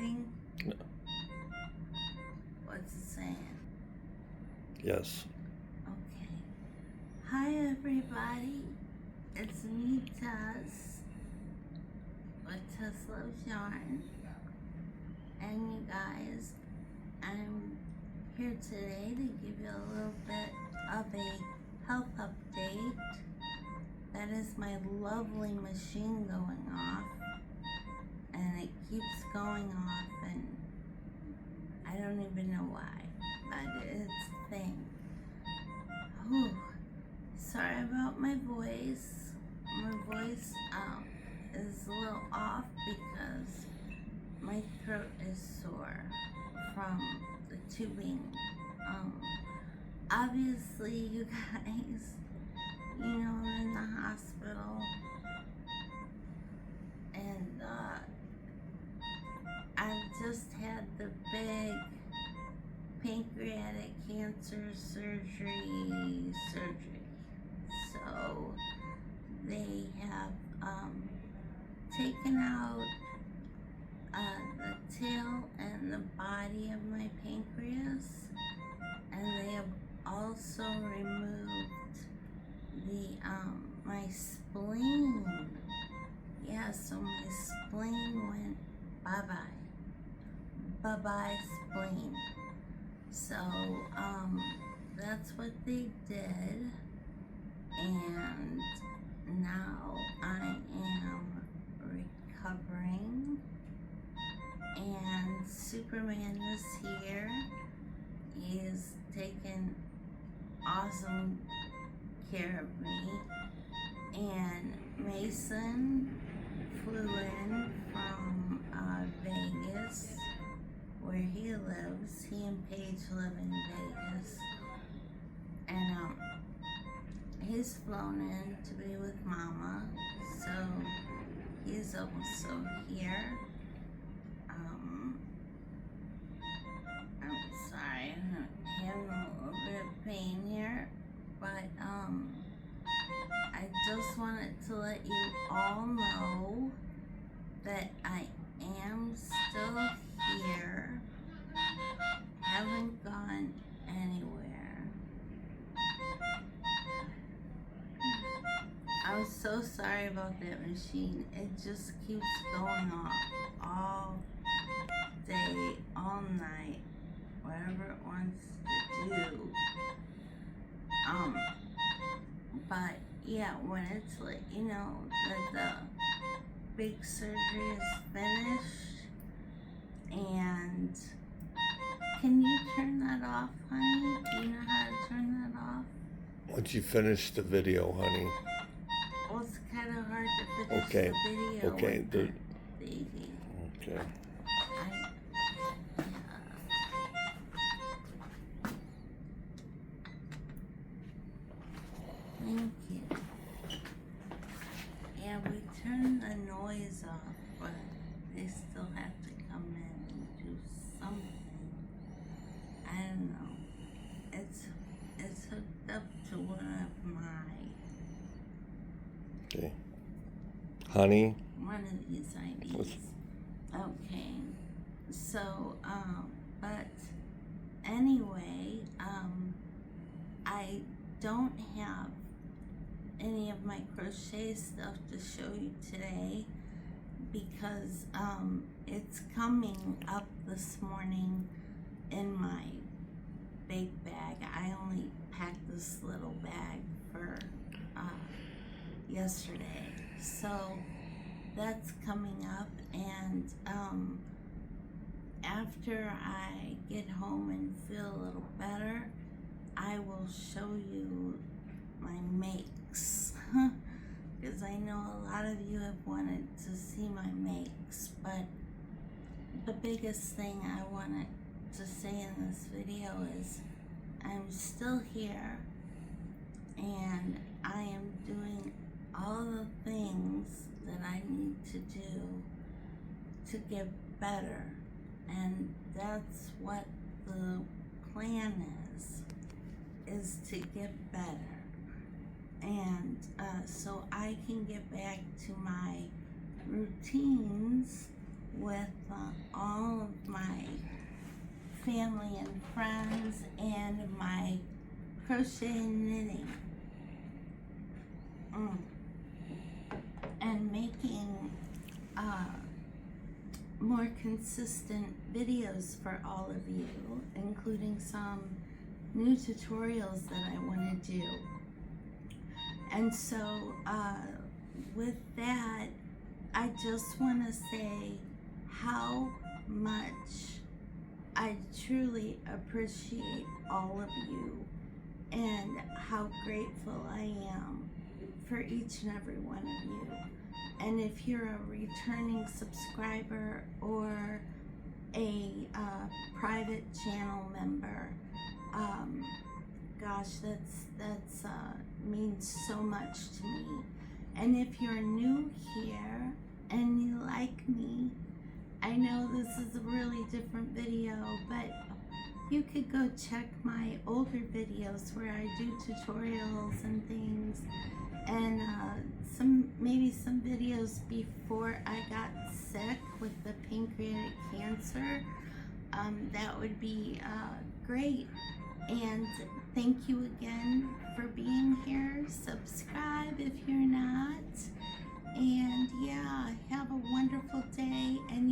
recording? No. What's it saying? Yes. Okay. Hi everybody. It's me, Tess, with Tess Loves Yarn. And you guys, I'm here today to give you a little bit of a health update. That is my lovely machine going off. And it keeps going off, and I don't even know why, but it's a thing. Whew. Sorry about my voice. My voice is a little off because my throat is sore from the tubing. Obviously, you guys, you know, I'm in the hospital, and I just had the big pancreatic cancer surgery. So they have taken out the tail and the body of my pancreas, and they have also removed the my spleen. Yeah, so my spleen went bye-bye. Bye-bye spleen. So, that's what they did, and now I am recovering, and Superman is here. He's taken awesome care of me, and Mason flew in from Vegas, where he lives. He and Paige live in Vegas, and he's flown in to be with Mama, so he's also here. I'm sorry, I'm having a little bit of pain here, but I just wanted to let you all know that I am still here, haven't gone anywhere. I'm so sorry about that machine. It just keeps going off all day, all night, whatever it wants to do. But yeah, when it's like, you know, that the big surgery is finished, and can you turn that off, honey? Do you know how to turn that off? Once you finish the video, honey. Well, it's kind of hard to finish Okay. the video. Okay. With the baby. Okay. Thank you. Yeah, we turn the noise off, but they still have to come in and do something. I don't know. It's hooked up to one of my. Okay. Honey. One of these IDs. Okay. So, but anyway, I don't have any of my crochet stuff to show you today because it's coming up this morning in my big bag. I only packed this little bag for yesterday, so that's coming up, and after I get home and feel a little better, I will show you my makes, because I know a lot of you have wanted to see my makes, but the biggest thing I wanted to say in this video is I'm still here, and I am doing all the things that I need to do to get better, and that's what the plan is to get better. And so I can get back to my routines with all family and friends and my crochet and knitting. And making more consistent videos for all of you, including some new tutorials that I want to do. And so with that, I just want to say how much I truly appreciate all of you and how grateful I am for each and every one of you. And if you're a returning subscriber or a private channel member, gosh, that's means so much to me. And if you're new here and you like me, I know this is a really different video, but you could go check my older videos where I do tutorials and things, and maybe some videos before I got sick with the pancreatic cancer. That would be great. And thank you again for being here. Subscribe if you're not. And yeah, have a wonderful day. And